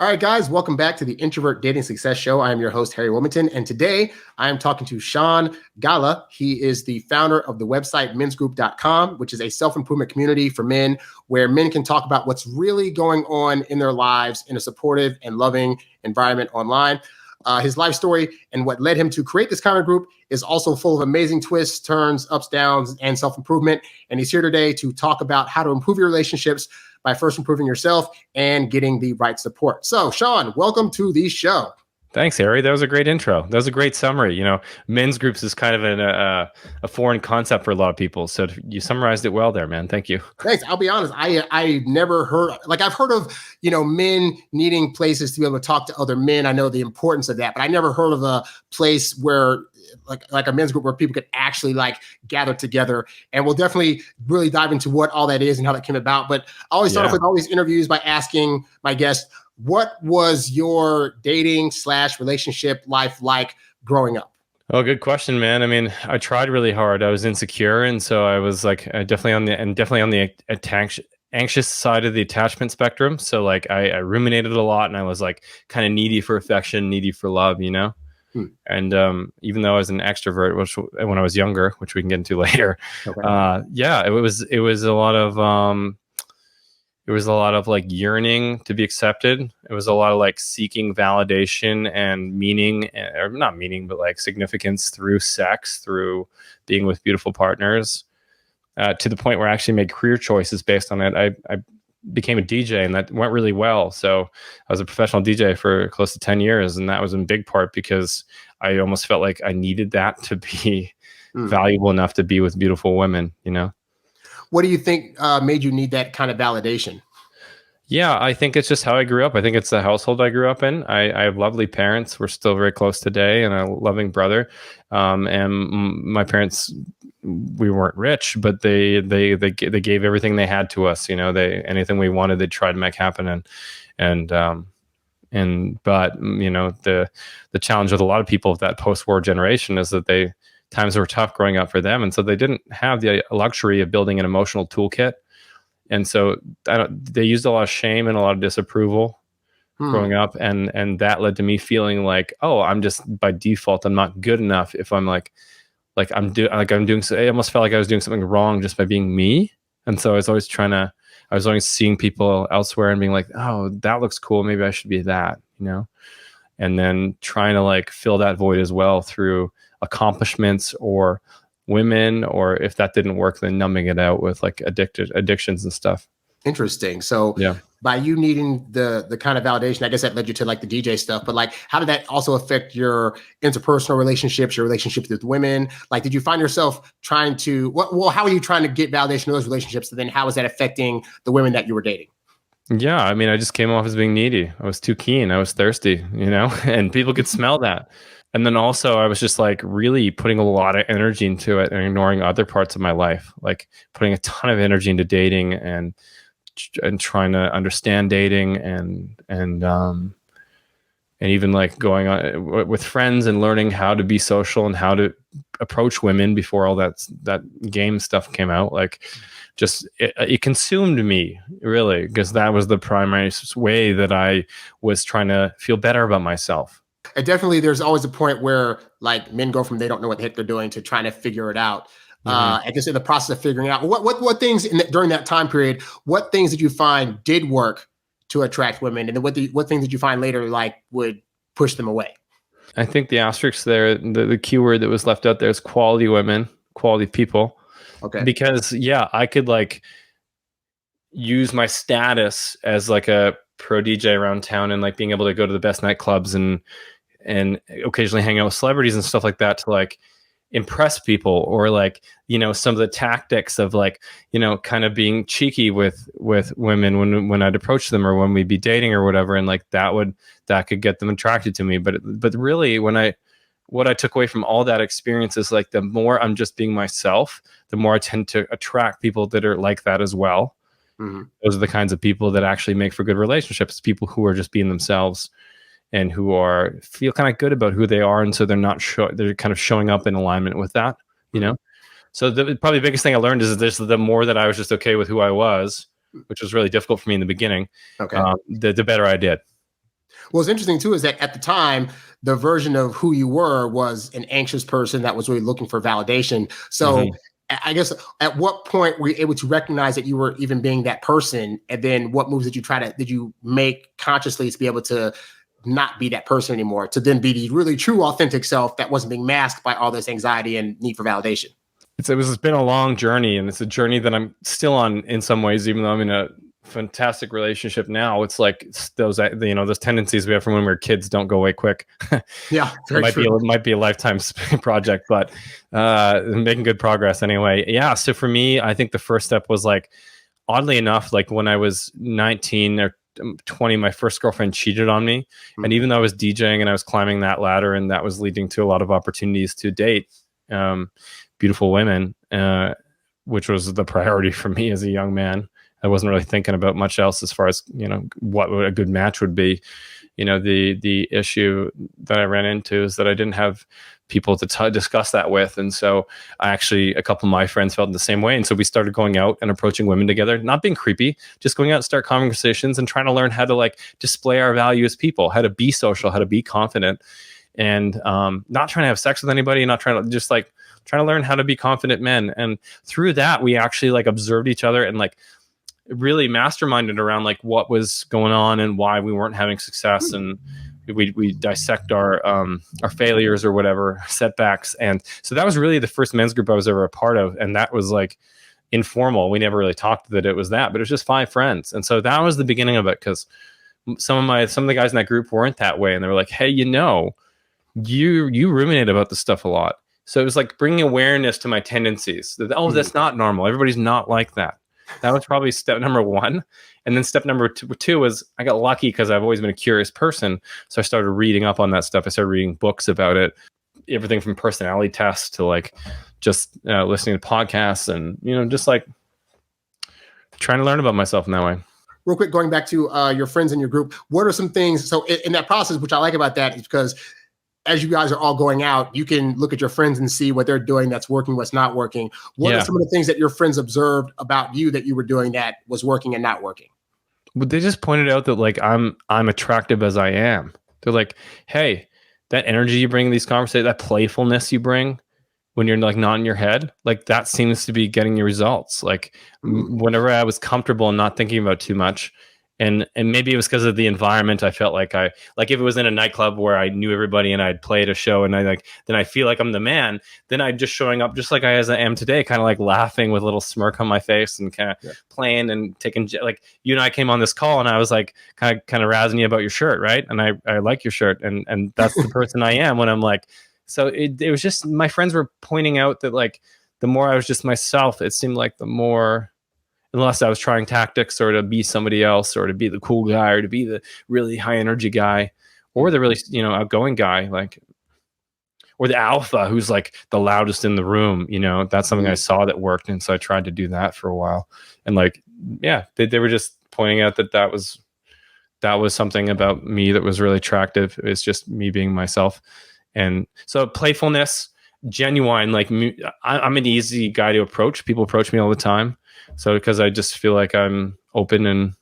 All right, guys, welcome back to the Introvert Dating Success Show. I am your host, Harry Wilmington, and today I am talking to Sean Galla. He is the founder of the website mensgroup.com, which is a self-improvement community for men where men can talk about what's really going on in their lives in a supportive and loving environment online. His life story and what led him to create this kind of group is also full of amazing twists, turns, ups, downs, and self-improvement. And he's here today to talk about how to improve your relationships by first improving yourself and getting the right support. So, Sean, welcome to the show. Thanks, Harry. That was a great intro. That was a great summary. Men's groups is kind of a foreign concept for a lot of people. So you summarized it well there, man. Thank you. Thanks. I'll be honest. I never heard, I've heard of, men needing places to be able to talk to other men. I know the importance of that, but I never heard of a place where like a men's group where people could actually gather together. And we'll definitely really dive into what all that is and how that came about. But I always start off with all these interviews by asking my guests, what was your dating/relationship life like growing up? Oh, good question, man. I mean, I tried really hard. I was insecure, and so I was definitely on the anxious side of the attachment spectrum. So I ruminated a lot, and I was kind of needy for affection, needy for love, And even though I was an extrovert, which when I was younger, which we can get into later, okay. It was a lot of yearning to be accepted. It was a lot of seeking validation and meaning, or not meaning, but significance through sex, through being with beautiful partners, to the point where I actually made career choices based on it. I became a DJ, and that went really well. So I was a professional DJ for close to 10 years. And that was in big part because I almost felt like I needed that to be valuable enough to be with beautiful women, What do you think made you need that kind of validation? Yeah, I think it's just how I grew up. I think it's the household I grew up in. I have lovely parents. We're still very close today, and a loving brother. And my parents, we weren't rich, but they gave everything they had to us. Anything we wanted, they tried to make happen. But the challenge with a lot of people of that post-war generation is that times were tough growing up for them, and so they didn't have the luxury of building an emotional toolkit. And so they used a lot of shame and a lot of disapproval growing up. And that led to me feeling like, oh, I'm just by default, I'm not good enough if I'm I'm doing so. I almost felt like I was doing something wrong just by being me. And so I was always seeing people elsewhere and being like, oh, that looks cool. Maybe I should be that, and then trying to fill that void as well through accomplishments or women, or if that didn't work, then numbing it out with addictions and stuff. Interesting. So by you needing the kind of validation, I guess that led you to the DJ stuff, but how did that also affect your interpersonal relationships, your relationships with women? Did you find yourself trying to, how are you trying to get validation in those relationships? And then how was that affecting the women that you were dating? Yeah. I mean, I just came off as being needy. I was too keen. I was thirsty, and people could smell that. And then also I was just really putting a lot of energy into it and ignoring other parts of my life, putting a ton of energy into dating and trying to understand dating and even going on with friends and learning how to be social and how to approach women before all that game stuff came out. It consumed me really, because that was the primary way that I was trying to feel better about myself. And definitely there's always a point where men go from they don't know what the heck they're doing to trying to figure it out. I guess in the process of figuring out what things during that time period, what things did you find did work to attract women, and then what things did you find later would push them away? I think the asterisk there, the keyword that was left out there is quality women, quality people. Okay. Because I could use my status as a pro DJ around town and being able to go to the best nightclubs and occasionally hang out with celebrities and stuff like that to impress people, or some of the tactics of kind of being cheeky with women when I'd approach them or when we'd be dating or whatever, and that could get them attracted to me. But really what I took away from all that experience is the more I'm just being myself, the more I tend to attract people that are like that as well. Mm-hmm. Those are the kinds of people that actually make for good relationships, people who are just being themselves and who feel kind of good about who they are. And so they're kind of showing up in alignment with that, So probably the biggest thing I learned is the more that I was just okay with who I was, which was really difficult for me in the beginning, okay. The better I did. What's interesting too is that at the time, the version of who you were was an anxious person that was really looking for validation. So I guess at what point were you able to recognize that you were even being that person? And then what moves did you make consciously to be able to not be that person anymore, to then be the really true authentic self that wasn't being masked by all this anxiety and need for validation? It's been a long journey, and it's a journey that I'm still on in some ways, even though I'm in a fantastic relationship now. It's like those those tendencies we have from when we were kids don't go away quick. Yeah, It might be a lifetime project, but making good progress anyway. Yeah. So for me, I think the first step was like, oddly enough, like when I was 19 or 20, my first girlfriend cheated on me. And even though I was DJing and I was climbing that ladder, and that was leading to a lot of opportunities to date beautiful women, which was the priority for me as a young man. I wasn't really thinking about much else as far as, what a good match would be. The issue that I ran into is that I didn't have people to discuss that with. And so a couple of my friends felt the same way. And so we started going out and approaching women together, not being creepy, just going out and start conversations and trying to learn how to like display our value as people, how to be social, how to be confident, and not trying to have sex with anybody, not trying to just like trying to learn how to be confident men. And through that, we actually like observed each other and like really masterminded around like what was going on and why we weren't having success. And we dissect our failures or whatever setbacks. And so that was really the first men's group I was ever a part of. And that was like informal. We never really talked that it was that, but it was just 5 friends. And so that was the beginning of it. Cause some of the guys in that group weren't that way. And they were like, hey, you ruminate about this stuff a lot. So it was like bringing awareness to my tendencies that, that's not normal. Everybody's not like that. That was probably step number 1. And then step number 2 was I got lucky because I've always been a curious person. So I started reading up on that stuff. I started reading books about it, everything from personality tests to like just listening to podcasts and, just like trying to learn about myself in that way. Real quick, going back to your friends in your group, what are some things? So in that process, which I like about that is because as you guys are all going out, you can look at your friends and see what they're doing that's working, what's not working. What are some of the things that your friends observed about you that you were doing that was working and not working? Well, they just pointed out that like I'm attractive as I am. They're like, hey, that energy you bring in these conversations, that playfulness you bring when you're like not in your head, like that seems to be getting you results. Like whenever I was comfortable and not thinking about too much, and maybe it was because of the environment. I felt like if it was in a nightclub where I knew everybody and I'd played a show and then I feel like I'm the man, then I'm just showing up just like as I am today, kind of like laughing with a little smirk on my face and kind of playing and taking, like you and I came on this call and I was like kind of razzing you about your shirt. Right. And I like your shirt and that's the person I am when I'm like, so it was just, my friends were pointing out that like, the more I was just myself, it seemed like the more, unless I was trying tactics or to be somebody else or to be the cool guy or to be the really high energy guy or the really, outgoing guy, like, or the alpha who's like the loudest in the room, that's something I saw that worked. And so I tried to do that for a while. And like, yeah, they were just pointing out that was something about me that was really attractive. It's just me being myself. And so playfulness, genuine, like I'm an easy guy to approach. People approach me all the time. So because I just feel like I'm open, and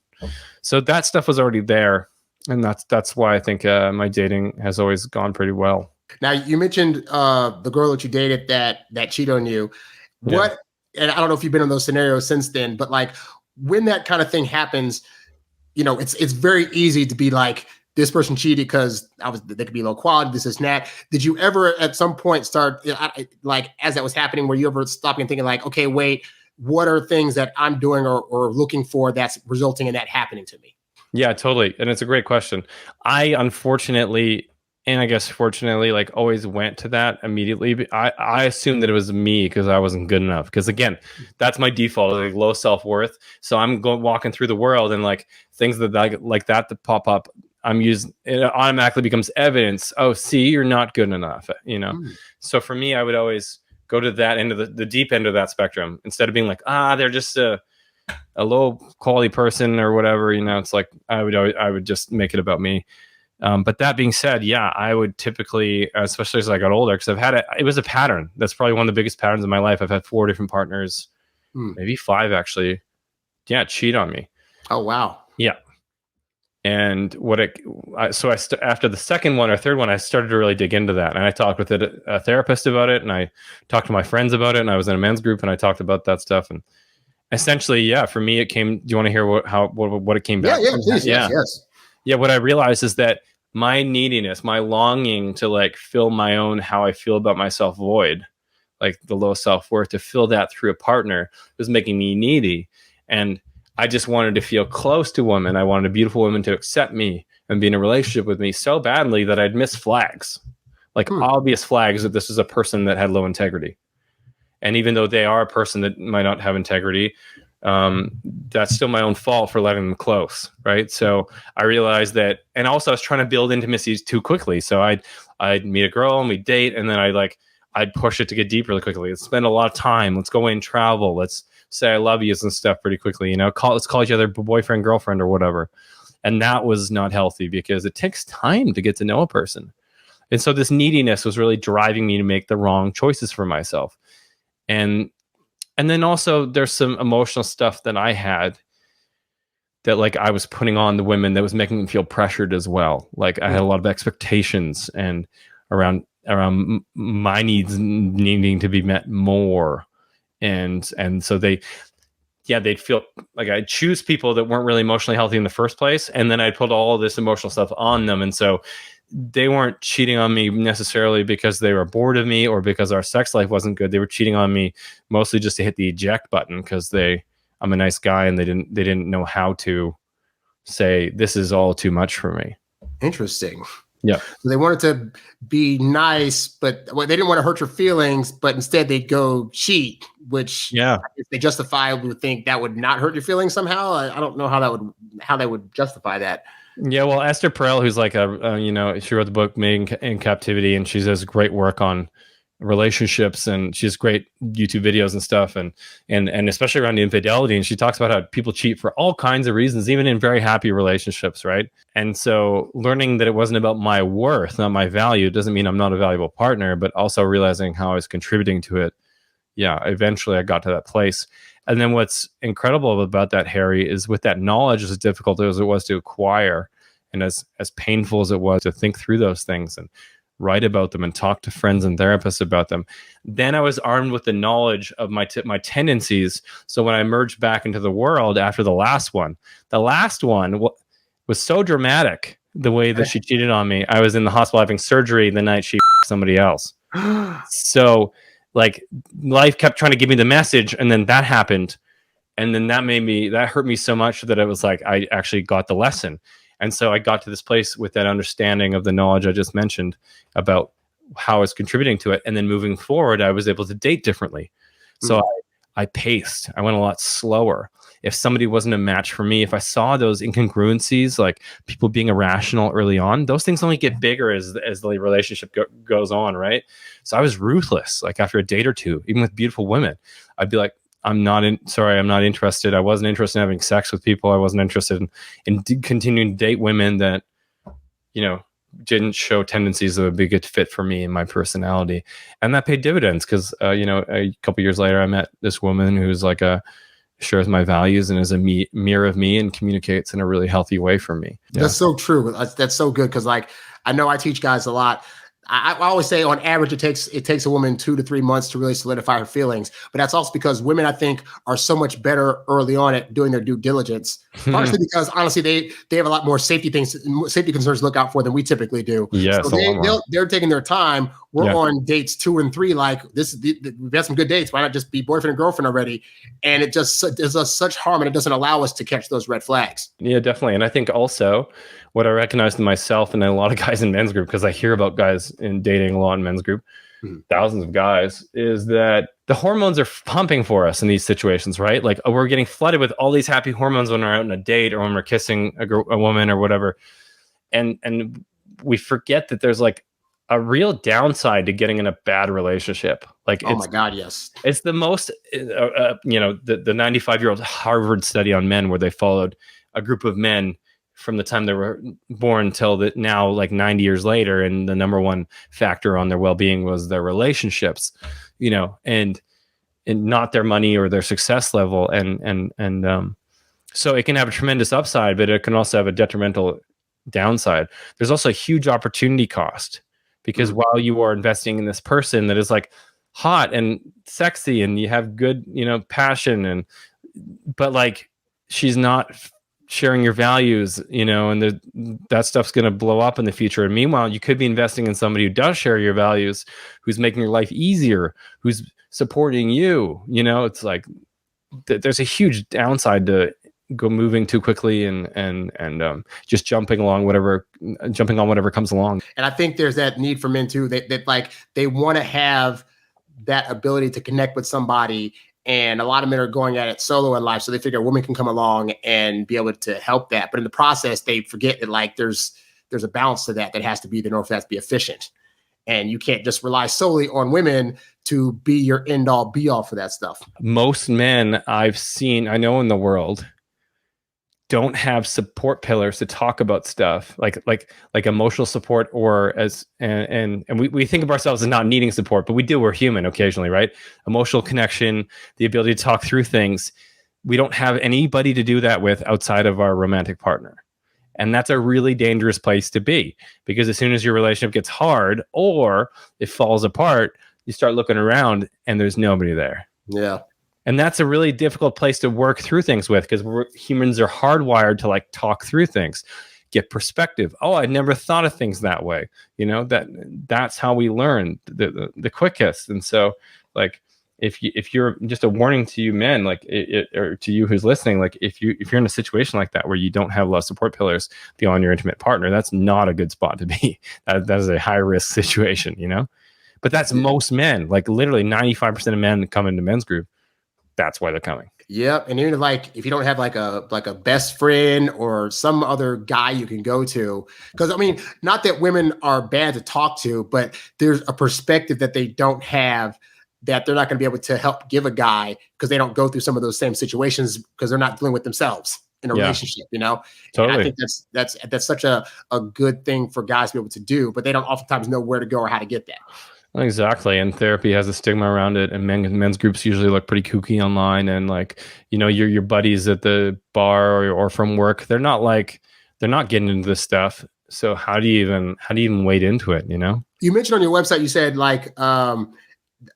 so that stuff was already there, and that's why I think my dating has always gone pretty well. Now you mentioned the girl that you dated that cheated on you. What? And I don't know if you've been in those scenarios since then, but like when that kind of thing happens, it's very easy to be like, this person cheated because they could be low quality, this and that. Did you ever at some point start like as that was happening, were you ever stopping and thinking like, okay, wait, what are things that I'm doing or looking for that's resulting in that happening to me? Yeah, totally. And it's a great question. I unfortunately, and I guess fortunately, like always went to that immediately. I assumed that it was me because I wasn't good enough. Because again, that's my default, like low self-worth. So I'm walking through the world and like things that like that pop up, it automatically becomes evidence. Oh, see, you're not good enough, So for me, I would always go to that end of the deep end of that spectrum instead of being like, they're just a low quality person or whatever. It's like I would just make it about me. But that being said, yeah, I would typically, especially as I got older, because it was a pattern. That's probably one of the biggest patterns in my life. I've had 4 different partners, maybe 5 actually. Yeah, cheat on me. Oh wow. Yeah. And after the second one or third one, I started to really dig into that, and I talked with a therapist about it, and I talked to my friends about it, and I was in a men's group, and I talked about that stuff, and essentially, yeah, for me, it came. Do you want to hear what it came back? Yeah, please, Yeah, yes. Yeah. What I realized is that my neediness, my longing to like fill my own how I feel about myself void, like the low self-worth, to fill that through a partner, was making me needy. And I just wanted to feel close to women. I wanted a beautiful woman to accept me and be in a relationship with me so badly that I'd miss flags, like obvious flags that this is a person that had low integrity. And even though they are a person that might not have integrity, that's still my own fault for letting them close, right? So I realized that, and also I was trying to build intimacies too quickly. So I'd meet a girl and we'd date, and then I'd push it to get deep really quickly. Let's spend a lot of time. Let's go away and travel. Let's say I love yous and stuff pretty quickly. Let's call each other boyfriend, girlfriend, or whatever. And that was not healthy because it takes time to get to know a person. And so this neediness was really driving me to make the wrong choices for myself. And then also there's some emotional stuff that I had that like I was putting on the women that was making them feel pressured as well. Like I had a lot of expectations and around my needs needing to be met more. And so they'd feel like I'd choose people that weren't really emotionally healthy in the first place. And then I'd put all of this emotional stuff on them. And so they weren't cheating on me necessarily because they were bored of me or because our sex life wasn't good. They were cheating on me mostly just to hit the eject button because I'm a nice guy and they didn't know how to say this is all too much for me. Interesting. Yeah. So they wanted to be nice, but they didn't want to hurt your feelings, but instead they go cheat, which if they justifiably would think that would not hurt your feelings somehow. I don't know how they would justify that. Yeah, well, Esther Perel, who's like she wrote the book Made in Captivity, and she does great work on relationships, and she has great YouTube videos and stuff, and especially around infidelity. And she talks about how people cheat for all kinds of reasons, even in very happy relationships, right? And so learning that it wasn't about my worth, not my value, doesn't mean I'm not a valuable partner, but also realizing how I was contributing to it. Yeah, eventually I got to that place. And then what's incredible about that, Harry, is with that knowledge, as difficult as it was to acquire and as painful as it was to think through those things and write about them and talk to friends and therapists about them, then I was armed with the knowledge of my tendencies. So when I emerged back into the world after the last one was so dramatic, the way that she cheated on me. I was in the hospital having surgery the night she somebody else. So like life kept trying to give me the message, and then that happened. And then that hurt me so much that it was like, I actually got the lesson. And so I got to this place with that understanding of the knowledge I just mentioned about how I was contributing to it. And then moving forward, I was able to date differently. So I paced. I went a lot slower. If somebody wasn't a match for me, if I saw those incongruencies, like people being irrational early on, those things only get bigger as the relationship goes on, right? So I was ruthless. Like after a date or two, even with beautiful women, I'd be like, I'm not interested. I wasn't interested in having sex with people. I wasn't interested in continuing to date women that, didn't show tendencies that would be a good fit for me and my personality. And that paid dividends because, a couple years later, I met this woman who's like shares my values and is a mirror of me and communicates in a really healthy way for me. Yeah. That's so true. That's so good. Cause like, I know I teach guys a lot. I always say on average, it takes a woman 2 to 3 months to really solidify her feelings. But that's also because women, I think, are so much better early on at doing their due diligence. Partially because honestly, they have a lot more safety concerns to look out for than we typically do. Yes, so they're taking their time. We're on dates 2 and 3. Like we've had some good dates. Why not just be boyfriend and girlfriend already? And it just does us such harm, and it doesn't allow us to catch those red flags. Yeah, definitely. And I think also what I recognized in myself and a lot of guys in men's group, because I hear about guys in dating a lot in men's group, thousands of guys, is that the hormones are pumping for us in these situations, right? Like we're getting flooded with all these happy hormones when we're out on a date or when we're kissing a woman or whatever. And we forget that there's like a real downside to getting in a bad relationship. Like, oh my God, yes. It's the most, the 95-year-old Harvard study on men where they followed a group of men from the time they were born till now, like 90 years later. And the number one factor on their well-being was their relationships, and not their money or their success level. And So it can have a tremendous upside, but it can also have a detrimental downside. There's also a huge opportunity cost because while you are investing in this person that is like hot and sexy and you have good, passion, but like she's not sharing your values, and that stuff's going to blow up in the future. And meanwhile, you could be investing in somebody who does share your values, who's making your life easier, who's supporting you. It's like there's a huge downside to go moving too quickly and just jumping on whatever comes along. And I think there's that need for men too, that like they want to have that ability to connect with somebody. And a lot of men are going at it solo in life. So they figure a woman can come along and be able to help that. But in the process, they forget that like there's a balance to that has to be there in order for that to be efficient. And you can't just rely solely on women to be your end all be all for that stuff. Most men I know in the world don't have support pillars to talk about stuff like emotional support, or and we think of ourselves as not needing support, but we do. We're human occasionally, right? Emotional connection, the ability to talk through things. We don't have anybody to do that with outside of our romantic partner. And that's a really dangerous place to be, because as soon as your relationship gets hard or it falls apart, you start looking around and there's nobody there. Yeah. And that's a really difficult place to work through things with, because humans are hardwired to like talk through things, get perspective. Oh, I never thought of things that way. That's how we learn the quickest. And so like, if you're just a warning to you men, like or to you who's listening, like if you're in a situation like that where you don't have a lot of support pillars beyond your intimate partner, that's not a good spot to be. That is a high risk situation, but that's most men. Like literally 95% of men that come into men's group, that's why they're coming. Yep. And even like if you don't have like a best friend or some other guy you can go to, because I mean, not that women are bad to talk to, but there's a perspective that they don't have that they're not going to be able to help give a guy because they don't go through some of those same situations because they're not dealing with themselves in a relationship, Totally. And I think that's such a good thing for guys to be able to do, but they don't oftentimes know where to go or how to get that. Exactly. And therapy has a stigma around it. And men's groups usually look pretty kooky online. And like, your buddies at the bar or from work, they're not getting into this stuff. So how do you even wade into it? You mentioned on your website, you said like,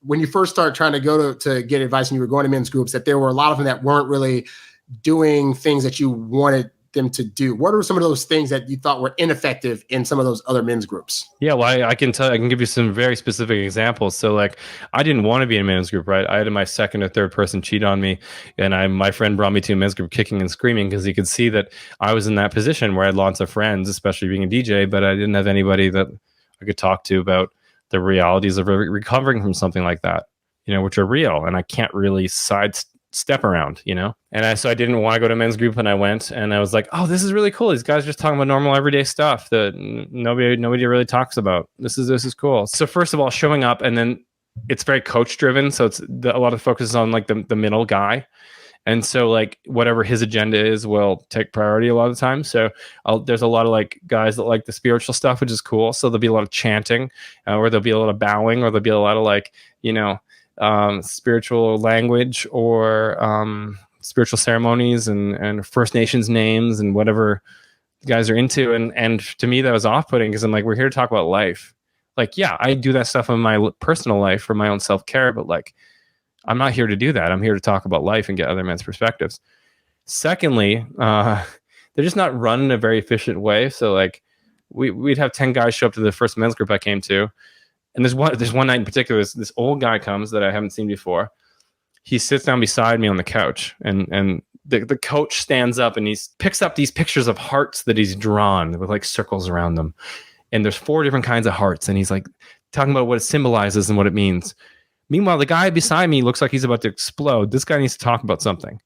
when you first started trying to go to get advice and you were going to men's groups, that there were a lot of them that weren't really doing things that you wanted them to do. What are some of those things that you thought were ineffective in some of those other men's groups? Yeah, well, I can give you some very specific examples. So like, I didn't want to be in a men's group, right? I had my second or third person cheat on me, and my friend brought me to a men's group kicking and screaming because he could see that I was in that position where I had lots of friends, especially being a DJ, but I didn't have anybody that I could talk to about the realities of recovering from something like that, which are real, and I can't really sidestep around, And so I didn't want to go to a men's group, and I went, and I was like, oh, this is really cool. These guys are just talking about normal everyday stuff that nobody really talks about. This is cool. So first of all, showing up, and then it's very coach driven. So it's a lot of focus is on like the middle guy. And so like whatever his agenda is will take priority a lot of the time. So there's a lot of like guys that like the spiritual stuff, which is cool. So there'll be a lot of chanting, or there'll be a lot of bowing, or there'll be a lot of like, spiritual language, or spiritual ceremonies and First Nations names and whatever you guys are into. And to me, that was off-putting because I'm like, we're here to talk about life. Like, yeah, I do that stuff in my personal life for my own self-care, but like, I'm not here to do that. I'm here to talk about life and get other men's perspectives. Secondly, they're just not run in a very efficient way. So like we'd have 10 guys show up to the first men's group I came to. And there's one night in particular, this old guy comes that I haven't seen before. He sits down beside me on the couch, and the coach stands up and he picks up these pictures of hearts that he's drawn with like circles around them. And there's 4 different kinds of hearts. And he's like talking about what it symbolizes and what it means. Meanwhile, the guy beside me looks like he's about to explode. This guy needs to talk about something.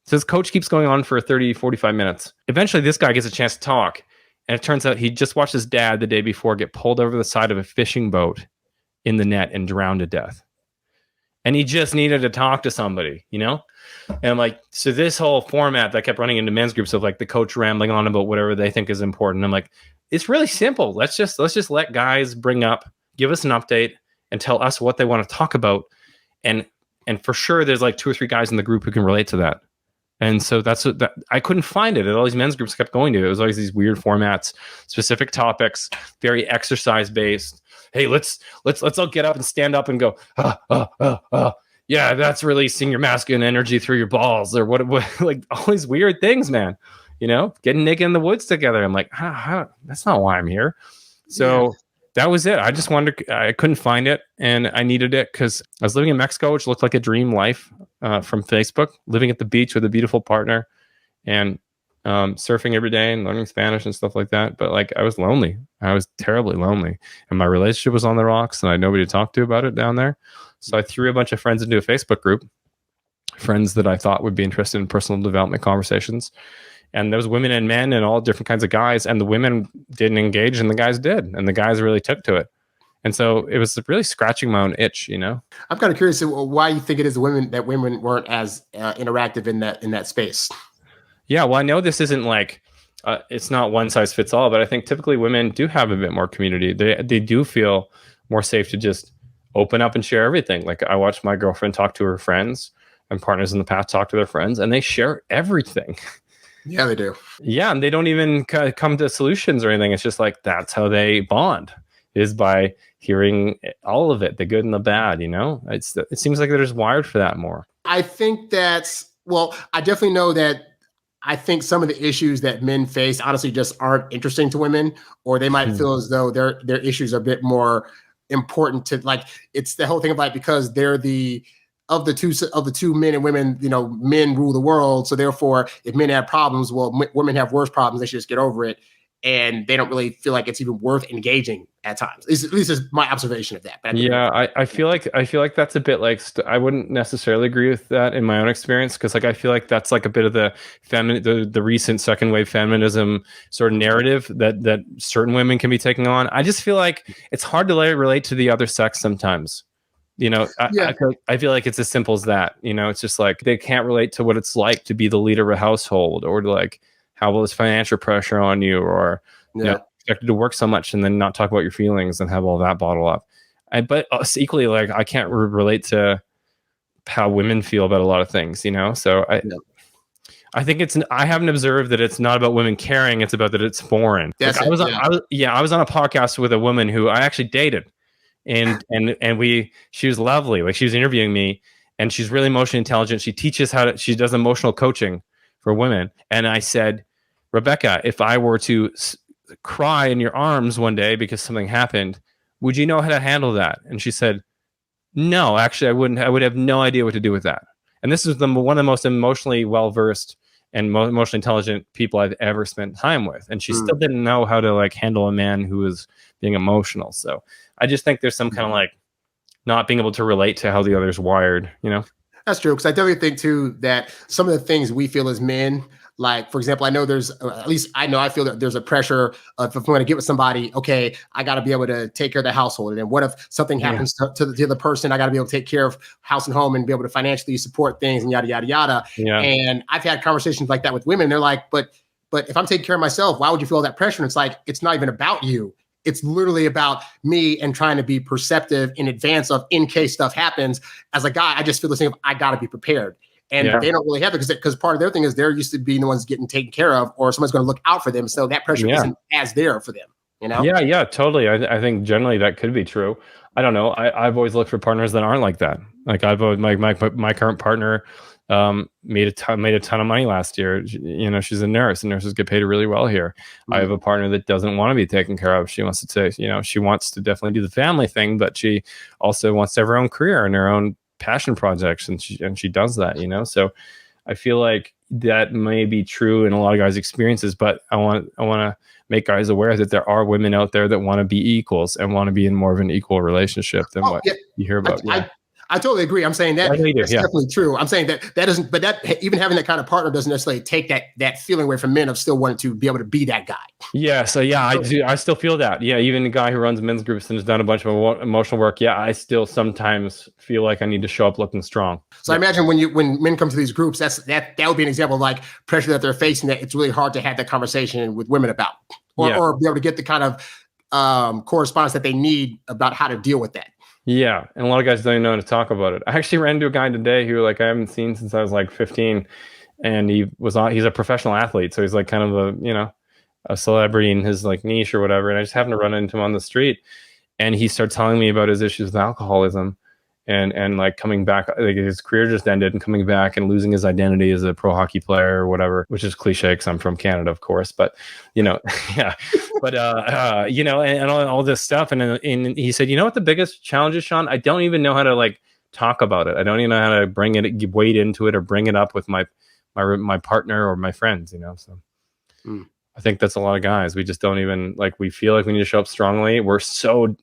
So this coach keeps going on for 30, 45 minutes. Eventually, this guy gets a chance to talk. And it turns out he just watched his dad the day before get pulled over the side of a fishing boat in the net and drowned to death. And he just needed to talk to somebody, And I'm like, so this whole format that kept running into men's groups of like the coach rambling on about whatever they think is important. I'm like, it's really simple. Let's just let guys give us an update and tell us what they want to talk about. And for sure, there's like 2 or 3 guys in the group who can relate to that. And so that's what I couldn't find it at all these men's groups kept going to. It was always these weird formats, specific topics, very exercise based. Hey, let's all get up and stand up and go, yeah, that's releasing your masculine energy through your balls, or what like all these weird things, man. Getting naked in the woods together. I'm like, that's not why I'm here. So that was it. I just wanted I couldn't find it, and I needed it because I was living in Mexico, which looked like a dream life from Facebook, living at the beach with a beautiful partner, and surfing every day and learning Spanish and stuff like that. But like, I was lonely. I was terribly lonely, and my relationship was on the rocks, and I had nobody to talk to about it down there. So I threw a bunch of friends into a Facebook group, friends that I thought would be interested in personal development conversations. And there was women and men and all different kinds of guys, and the women didn't engage and the guys did, and the guys really took to it. And so it was really scratching my own itch, I'm kind of curious why you think it is that women weren't as interactive in that space. Yeah, well, I know this isn't like it's not one size fits all, but I think typically women do have a bit more community. They do feel more safe to just open up and share everything. Like, I watched my girlfriend talk to her friends, and partners in the past talk to their friends, and they share everything. Yeah, they do. Yeah, and they don't even come to solutions or anything. It's just like, that's how they bond, is by hearing all of it, the good and the bad. It seems like they're just wired for that more. I think I definitely know that. I think some of the issues that men face honestly just aren't interesting to women, or they might feel as though their issues are a bit more important to, like, it's the whole thing of like, because they're of the two men and women, men rule the world. So therefore, if men have problems, women have worse problems. They should just get over it. And they don't really feel like it's even worth engaging at times. At least is my observation of that. But I feel like that's a bit like I wouldn't necessarily agree with that in my own experience, because like I feel like that's like a bit of the recent second wave feminism sort of narrative that certain women can be taking on. I just feel like it's hard to relate to the other sex sometimes. I feel like it's as simple as that. It's just like they can't relate to what it's like to be the leader of a household, or to like how will this financial pressure on you, or expected to work so much and then not talk about your feelings and have all that bottle up. But equally, like, I can't relate to how women feel about a lot of things, So I think I haven't observed that it's not about women caring. It's about that it's foreign. Like, I was on a podcast with a woman who I actually dated, and she was lovely. Like, she was interviewing me, and she's really emotionally intelligent. She teaches she does emotional coaching for women. And I said, Rebecca, if I were to cry in your arms one day because something happened, would you know how to handle that? And she said, no, actually I wouldn't. I would have no idea what to do with that. And this is one of the most emotionally well-versed and emotionally intelligent people I've ever spent time with. And she still didn't know how to like handle a man who was being emotional. So I just think there's some kind of like not being able to relate to how the other's wired, That's true, because I definitely think too that some of the things we feel as men, like, for example, I know I feel that there's a pressure of, if I'm going to get with somebody, okay, I got to be able to take care of the household. And then what if something happens to the other person? I got to be able to take care of house and home and be able to financially support things and yada, yada, yada. Yeah. And I've had conversations like that with women. They're like, but if I'm taking care of myself, why would you feel that pressure? And it's like, it's not even about you. It's literally about me and trying to be perceptive in advance of, in case stuff happens. As a guy, I just feel the same. I got to be prepared. And they don't really have it because part of their thing is they're used to being the ones getting taken care of, or someone's going to look out for them. So that pressure isn't as there for them, Yeah, totally. I think generally that could be true. I don't know. I've always looked for partners that aren't like that. Like, I've always, my current partner made a ton of money last year. She's a nurse, and nurses get paid really well here. Mm-hmm. I have a partner that doesn't want to be taken care of. She wants to she wants to definitely do the family thing, but she also wants to have her own career and her own passion projects, and she does that. So I feel like that may be true in a lot of guys' experiences, but I want to make guys aware that there are women out there that want to be equals and want to be in more of an equal relationship than you hear about. I totally agree. I'm saying that's definitely true. I'm saying that doesn't, but that even having that kind of partner doesn't necessarily take that feeling away from men of still wanting to be able to be that guy. Yeah. So I do. I still feel that. Yeah. Even the guy who runs men's groups and has done a bunch of emotional work. Yeah. I still sometimes feel like I need to show up looking strong. So I imagine when men come to these groups, that would be an example of like pressure that they're facing, that it's really hard to have that conversation with women about, or be able to get the kind of correspondence that they need about how to deal with that. Yeah, and a lot of guys don't even know how to talk about it. I actually ran into a guy today who I haven't seen since I was 15, and he's a professional athlete, so he's like kind of a celebrity in his like niche or whatever. And I just happened to run into him on the street, and he started telling me about his issues with alcoholism, and like coming back, like his career just ended, and coming back and losing his identity as a pro hockey player or whatever, which is cliche because I'm from Canada, of course, but yeah, but and all this stuff. And he said, you know what the biggest challenge is, Sean? I don't even know how to like talk about it. I don't even know how to wade into it or bring it up with my partner or my friends, so. I think that's a lot of guys. We just don't even like, we feel like we need to show up strongly. We're so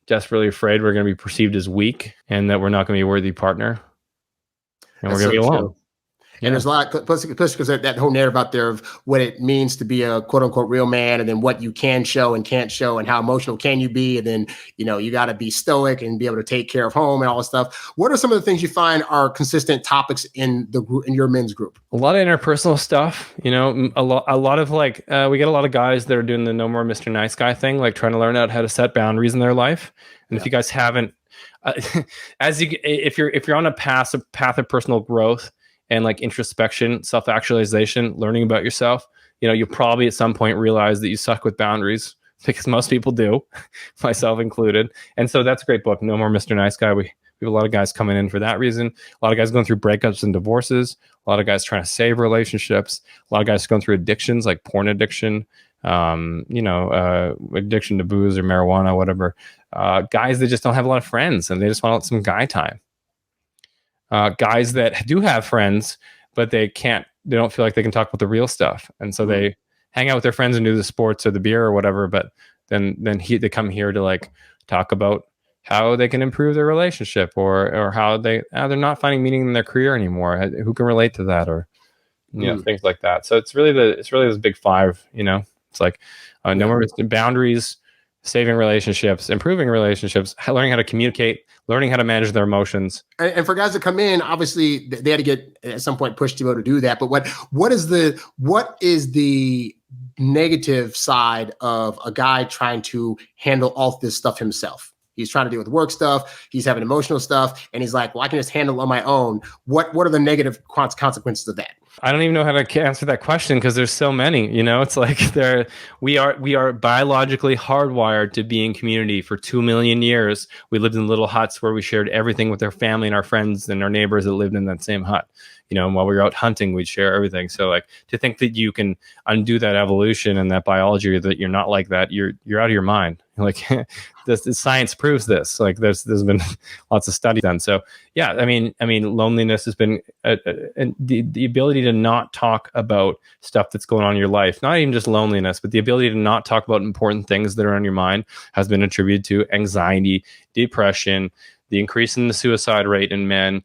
desperately afraid we're going to be perceived as weak and that we're not going to be a worthy partner. And we're going to be alone. And there's a lot, plus because that whole narrative out there of what it means to be a quote unquote real man, and then what you can show and can't show, and how emotional can you be, and then you got to be stoic and be able to take care of home and all this stuff. What are some of the things you find are consistent topics in the group, in your men's group? A lot of interpersonal stuff. A lot of like we get a lot of guys that are doing the no more Mr. Nice Guy thing, like trying to learn out how to set boundaries in their life. And if you guys haven't, if you're on a path of personal growth and like introspection, self-actualization, learning about yourself, you'll probably at some point realize that you suck with boundaries, because most people do, myself included. And so that's a great book, No More Mr. Nice Guy. We have a lot of guys coming in for that reason. A lot of guys going through breakups and divorces. A lot of guys trying to save relationships. A lot of guys going through addictions like porn addiction, addiction to booze or marijuana, whatever. Guys that just don't have a lot of friends and they just want some guy time. Guys that do have friends, but they don't feel like they can talk about the real stuff. And so they hang out with their friends and do the sports or the beer or whatever. But then they come here to like talk about how they can improve their relationship or how they're not finding meaning in their career anymore. Who can relate to that, or things like that. So it's really this big five. It's like no more boundaries, saving relationships, improving relationships, learning how to communicate, learning how to manage their emotions. And for guys that come in, obviously they had to get at some point pushed to be able to do that. But what is the negative side of a guy trying to handle all this stuff himself? He's trying to deal with work stuff. He's having emotional stuff. And he's like, well, I can just handle it on my own. What are the negative consequences of that? I don't even know how to answer that question because there's so many. It's like we are biologically hardwired to be in community. For 2 million years, we lived in little huts where we shared everything with our family and our friends and our neighbors that lived in that same hut. And while we were out hunting, we'd share everything. So like, to think that you can undo that evolution and that biology, or that you're not like that, you're out of your mind. Like the science proves this. Like there's been lots of studies done. So yeah, I mean, loneliness has been the ability to not talk about stuff that's going on in your life. Not even just loneliness, but the ability to not talk about important things that are on your mind has been attributed to anxiety, depression, the increase in the suicide rate in men,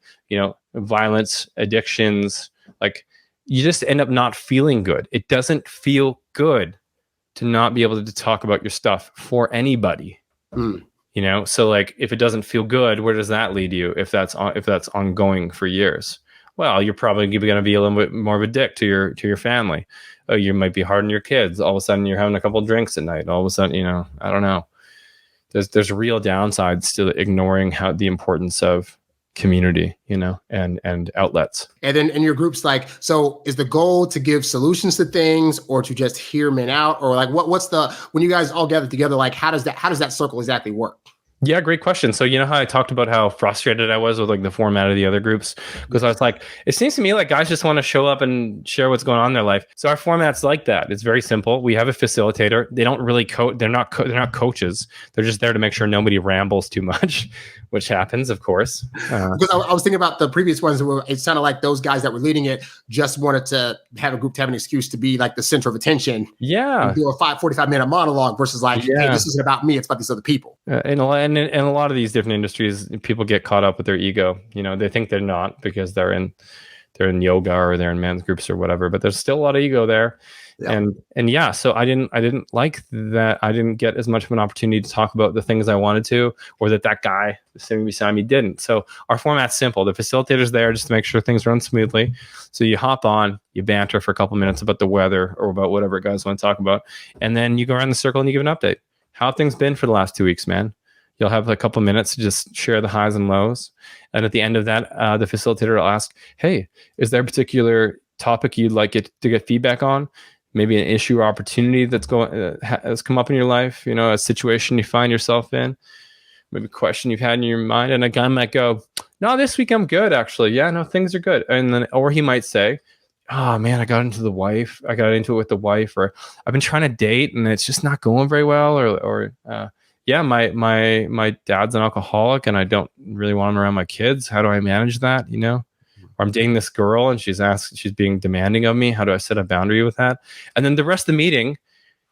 violence, addictions. Like, you just end up not feeling good. It doesn't feel good to not be able to talk about your stuff for anybody. So like, if it doesn't feel good, where does that lead you? If that's ongoing for years, well, you're probably going to be a little bit more of a dick to your family. You might be hard on your kids. All of a sudden you're having a couple of drinks at night. All of a sudden, I don't know. There's real downsides to ignoring the importance of community, and outlets. And then in your groups, like, so is the goal to give solutions to things, or to just hear men out, or like what's when you guys all gather together, like how does that circle exactly work? Yeah, great question. So how I talked about how frustrated I was with like the format of the other groups, because I was like, it seems to me like guys just want to show up and share what's going on in their life. So our format's like that. It's very simple. We have a facilitator. They don't really they're not coaches. They're just there to make sure nobody rambles too much, which happens, of course. Because I was thinking about the previous ones where it sounded like those guys that were leading it just wanted to have a group to have an excuse to be like the center of attention. Yeah. And do a 45-minute monologue versus like, hey, this isn't about me. It's about these other people. And in a lot of these different industries, people get caught up with their ego. They think they're not because they're in yoga or they're in men's groups or whatever, but there's still a lot of ego there. Yeah. And yeah, so I didn't like that. I didn't get as much of an opportunity to talk about the things I wanted to, or that guy sitting beside me didn't. So our format's simple. The facilitator's there just to make sure things run smoothly. So you hop on, you banter for a couple minutes about the weather or about whatever guys want to talk about, and then you go around the circle and you give an update. How have things been for the last 2 weeks, man? You'll have a couple minutes to just share the highs and lows. And at the end of that, the facilitator will ask, hey, is there a particular topic you'd like it to get feedback on, maybe an issue or opportunity that's has come up in your life, a situation you find yourself in, maybe a question you've had in your mind, and a guy might go, "No, this week I'm good, actually. Yeah, no, things are good." And then, or he might say, "Oh man, I got into it with the wife, or I've been trying to date and it's just not going very well, or yeah, my dad's an alcoholic and I don't really want him around my kids. How do I manage that? Or I'm dating this girl and she's being demanding of me. How do I set a boundary with that?" And then the rest of the meeting,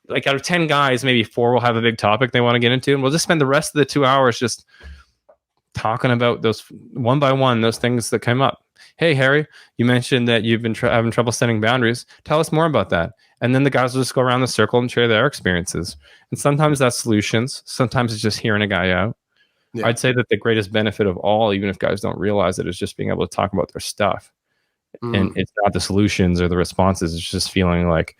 like out of 10 guys, maybe 4 will have a big topic they want to get into, and we'll just spend the rest of the 2 hours just talking about those one by one, those things that came up. "Hey, Harry, you mentioned that you've been having trouble setting boundaries. Tell us more about that." And then the guys will just go around the circle and share their experiences. And sometimes that's solutions. Sometimes it's just hearing a guy out. Yeah. I'd say that the greatest benefit of all, even if guys don't realize it, is just being able to talk about their stuff. And it's not the solutions or the responses. It's just feeling like,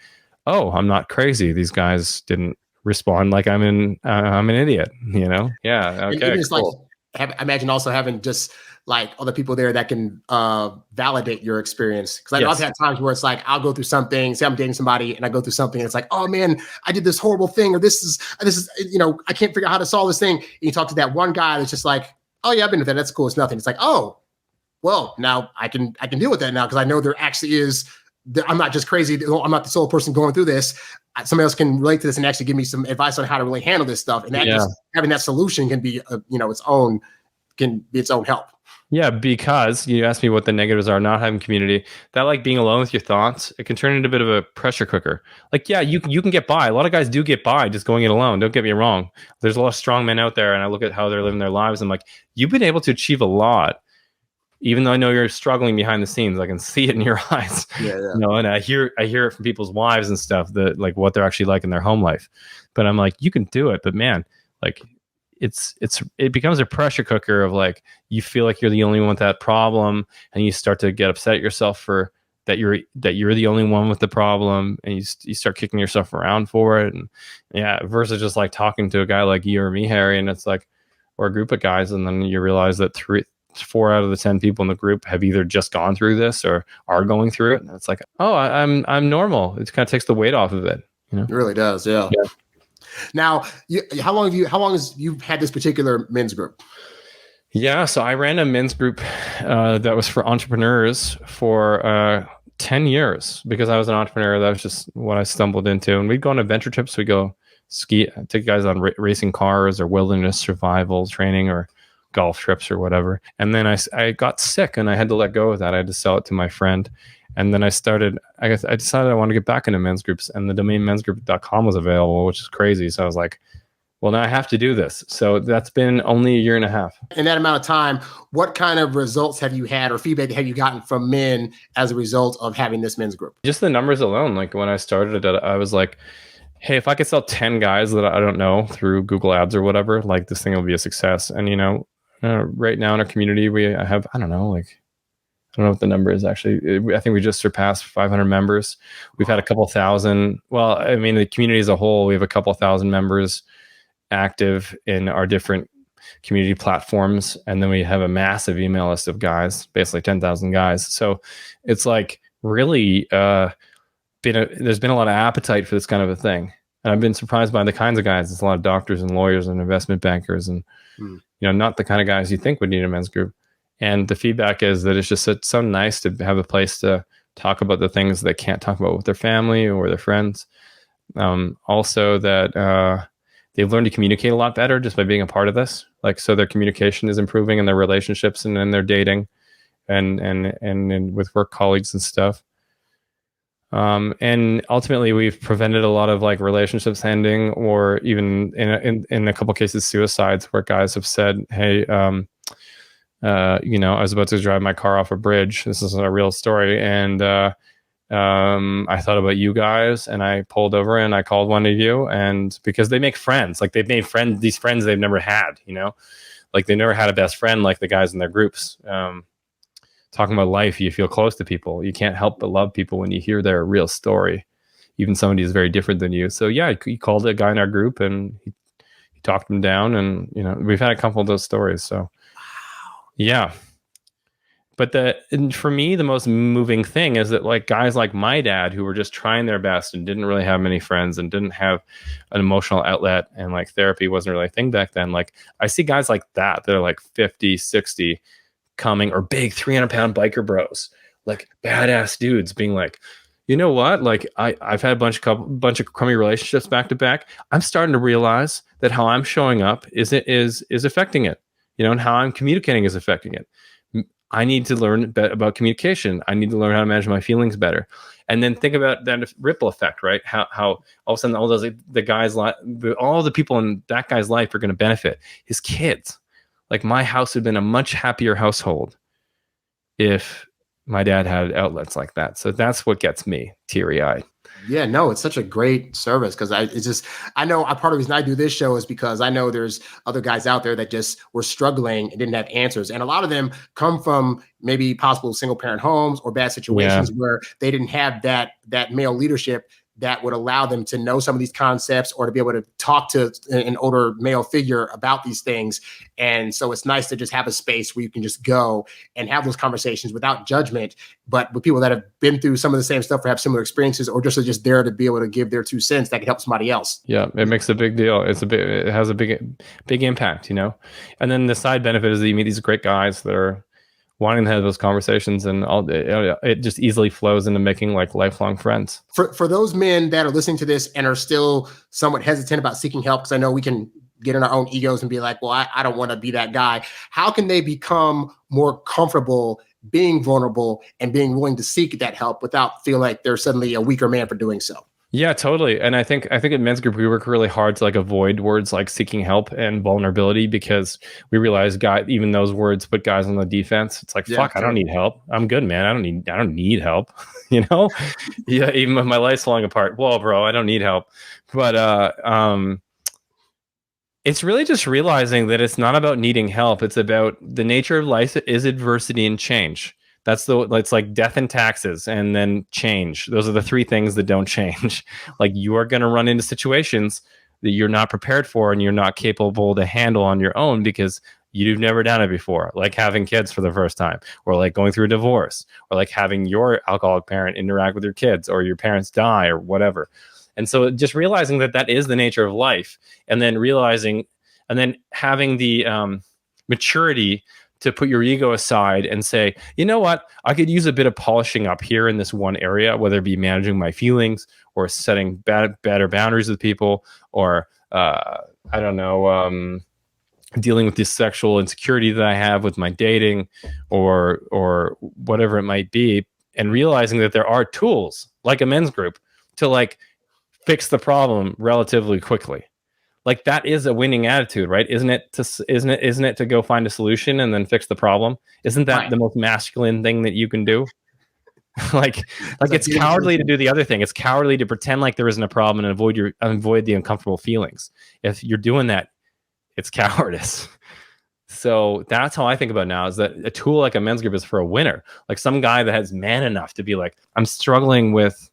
oh, I'm not crazy. These guys didn't respond like I'm an idiot, Yeah. Okay. Cool. Like, imagine also having just like other people there that can validate your experience. Because I know I've had times where it's like, I'll go through something, say I'm dating somebody, and I go through something, and it's like, oh man, I did this horrible thing, or this is, I can't figure out how to solve this thing. And you talk to that one guy that's just like, oh yeah, I've been with that. That's cool. It's nothing. It's like, oh, well, now I can deal with that now because I know there actually is. I'm not just crazy. I'm not the sole person going through this. Somebody else can relate to this and actually give me some advice on how to really handle this stuff. And that just having that solution can be, its own help. Yeah, because you asked me what the negatives are, not having community. That, like, being alone with your thoughts, it can turn into a bit of a pressure cooker. Like, yeah, you can get by. A lot of guys do get by just going it alone. Don't get me wrong. There's a lot of strong men out there, and I look at how they're living their lives. And I'm like, you've been able to achieve a lot, even though I know you're struggling behind the scenes. I can see it in your eyes. Yeah. And I hear it from people's wives and stuff, that like what they're actually like in their home life. But I'm like, you can do it. But man, like, it becomes a pressure cooker of like, you feel like you're the only one with that problem, and you start to get upset at yourself for that you're the only one with the problem, and you start kicking yourself around for it. And versus just like talking to a guy like you or me, Harry, and it's like, or a group of guys, and then you realize that 4 out of the 10 people in the group have either just gone through this or are going through it. And it's like, oh, I'm normal. It kind of takes the weight off of it. It really does. Yeah. Now, how long has you had this particular men's group? Yeah, so I ran a men's group that was for entrepreneurs for 10 years because I was an entrepreneur. That was just what I stumbled into. And we'd go on adventure trips. We'd go ski, take guys on racing cars or wilderness survival training or golf trips or whatever. And then I got sick and I had to let go of that. I had to sell it to my friend. And then I decided I want to get back into men's groups, and the domain mensgroup.com was available, which is crazy. So I was like, well, now I have to do this. So that's been only a year and a half. In that amount of time, what kind of results have you had or feedback have you gotten from men as a result of having this men's group? Just the numbers alone. Like when I started it, I was like, hey, if I could sell 10 guys that I don't know through Google Ads or whatever, like this thing will be a success. And, right now in our community, I have, I don't know what the number is actually. I think we just surpassed 500 members. We've had a couple thousand. Well, I mean, the community as a whole, we have a couple thousand members active in our different community platforms. And then we have a massive email list of guys, basically 10,000 guys. So it's like really there's been a lot of appetite for this kind of a thing. And I've been surprised by the kinds of guys. There's a lot of doctors and lawyers and investment bankers and, not the kind of guys you think would need a men's group. And the feedback is that it's just so nice to have a place to talk about the things they can't talk about with their family or their friends. Also that they've learned to communicate a lot better just by being a part of this. Like, so their communication is improving in their relationships and in their dating and with work colleagues and stuff. And ultimately we've prevented a lot of like relationships ending, or even in a couple cases, suicides, where guys have said, hey, I was about to drive my car off a bridge. This is a real story. And I thought about you guys, and I pulled over and I called one of you, and because they make friends, like they've made these friends they've never had, like they never had a best friend like the guys in their groups. Talking about life, you feel close to people. You can't help but love people when you hear their real story, even somebody who's very different than you. So yeah, he called a guy in our group and he talked him down, and we've had a couple of those stories. So yeah. And for me, the most moving thing is that like guys like my dad who were just trying their best and didn't really have many friends and didn't have an emotional outlet, and like therapy wasn't really a thing back then. Like I see guys like that are like 50, 60 coming, or big 300-pound biker bros, like badass dudes being like, you know what? Like I've had a bunch of crummy relationships back to back. I'm starting to realize that how I'm showing up is affecting it, and how I'm communicating is affecting it. I need to learn about communication. I need to learn how to manage my feelings better. And then think about that ripple effect, right? How all of a sudden all those all the people in that guy's life are going to benefit. His kids. Like my house would have been a much happier household if my dad had outlets like that. So that's what gets me teary-eyed. Yeah, no, it's such a great service because I know part of the reason I do this show is because I know there's other guys out there that just were struggling and didn't have answers. And a lot of them come from maybe possible single parent homes or bad situations where they didn't have that male leadership that would allow them to know some of these concepts or to be able to talk to an older male figure about these things. And so it's nice to just have a space where you can just go and have those conversations without judgment, but with people that have been through some of the same stuff or have similar experiences, or just are just there to be able to give their 2 cents that can help somebody else. Yeah, it makes a big deal. It has a big impact, And then the side benefit is that you meet these great guys that are wanting to have those conversations, and it just easily flows into making like lifelong friends. For those men that are listening to this and are still somewhat hesitant about seeking help, because I know we can get in our own egos and be like, well, I don't want to be that guy. How can they become more comfortable being vulnerable and being willing to seek that help without feeling like they're suddenly a weaker man for doing so? Yeah, totally. And I think in Men's Group, we work really hard to like avoid words like seeking help and vulnerability, because we realize even those words put guys on the defense. It's like, fuck, I don't need help. I'm good, man. I don't need help. Yeah. Even if my life's falling apart. Whoa, bro, I don't need help. But, it's really just realizing that it's not about needing help. It's about the nature of life is adversity and change. It's like death and taxes and then change. Those are the 3 things that don't change. Like you are going to run into situations that you're not prepared for and you're not capable to handle on your own because you've never done it before. Like having kids for the first time, or like going through a divorce, or like having your alcoholic parent interact with your kids, or your parents die, or whatever. And so just realizing that is the nature of life, and then having the maturity to put your ego aside and say, you know what, I could use a bit of polishing up here in this one area, whether it be managing my feelings or setting better boundaries with people, or I don't know, dealing with this sexual insecurity that I have with my dating, or whatever it might be, and realizing that there are tools like a men's group to like fix the problem relatively quickly. Like that is a winning attitude, right? Isn't it to go find a solution and then fix the problem? Isn't that the most masculine thing that you can do? like it's cowardly to do the other thing. It's cowardly to pretend like there isn't a problem and avoid the uncomfortable feelings. If you're doing that, it's cowardice. So that's how I think about it now, is that a tool like a men's group is for a winner. Like some guy that has man enough to be like, I'm struggling with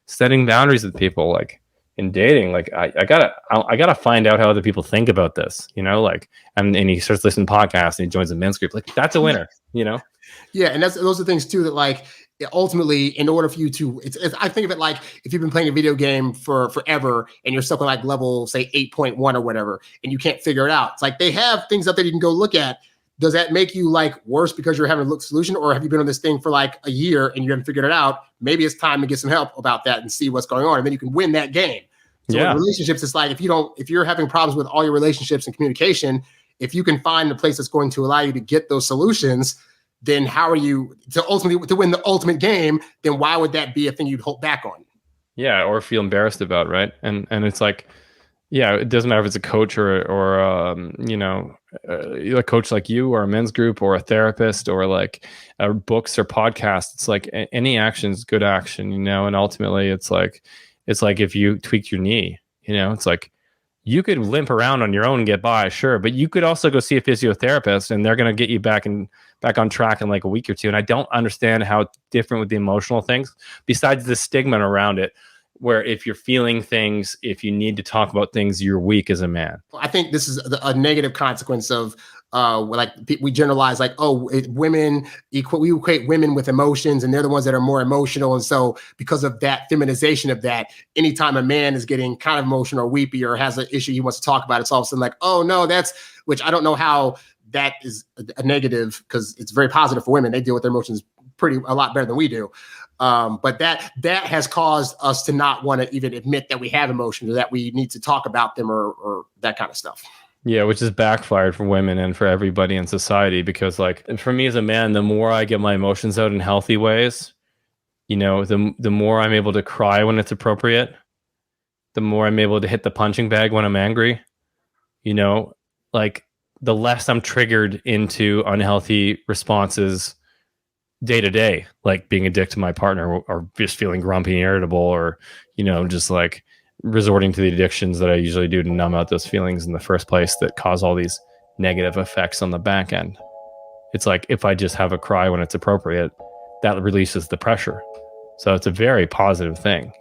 setting boundaries with people, like in dating, like I gotta find out how other people think about this, like, and he starts listening to podcasts and he joins a men's group. Like that's a winner, Yeah, and those are things too that like ultimately, in order for you to, I think of it like if you've been playing a video game for forever and you're stuck on like level say 8.1 or whatever, and you can't figure it out. It's like they have things out there you can go look at. Does that make you like worse because you're having a look solution, or have you been on this thing for like a year and you haven't figured it out? Maybe it's time to get some help about that and see what's going on, and then you can win that game. So in relationships, it's like if you're having problems with all your relationships and communication, if you can find a place that's going to allow you to get those solutions, then how are you to win the ultimate game? Then why would that be a thing you'd hold back on? Yeah, or feel embarrassed about, right? And it's like, yeah, it doesn't matter if it's a coach or a coach like you, or a men's group, or a therapist, or like books or podcasts. It's like any action is good action, and ultimately it's like if you tweaked your knee, it's like you could limp around on your own and get by, sure, but you could also go see a physiotherapist and they're going to get you back on track in like a week or two. And I don't understand how different with the emotional things, besides the stigma around it, where if you're feeling things, if you need to talk about things, you're weak as a man. I think this is a negative consequence of like we generalize like, oh, we equate women with emotions, and they're the ones that are more emotional. And so because of that feminization of that, anytime a man is getting kind of emotional or weepy or has an issue he wants to talk about, it's all of a sudden like, oh no, which I don't know how that is a negative, because it's very positive for women. They deal with their emotions a lot better than we do. But that has caused us to not want to even admit that we have emotions, or that we need to talk about them, or that kind of stuff. Yeah, which is backfired for women and for everybody in society, because like, and for me as a man, the more I get my emotions out in healthy ways, the more I'm able to cry when it's appropriate, the more I'm able to hit the punching bag when I'm angry, like the less I'm triggered into unhealthy responses day to day, like being a dick to my partner, or just feeling grumpy and irritable, or, just like resorting to the addictions that I usually do to numb out those feelings in the first place that cause all these negative effects on the back end. It's like, if I just have a cry when it's appropriate, that releases the pressure. So it's a very positive thing,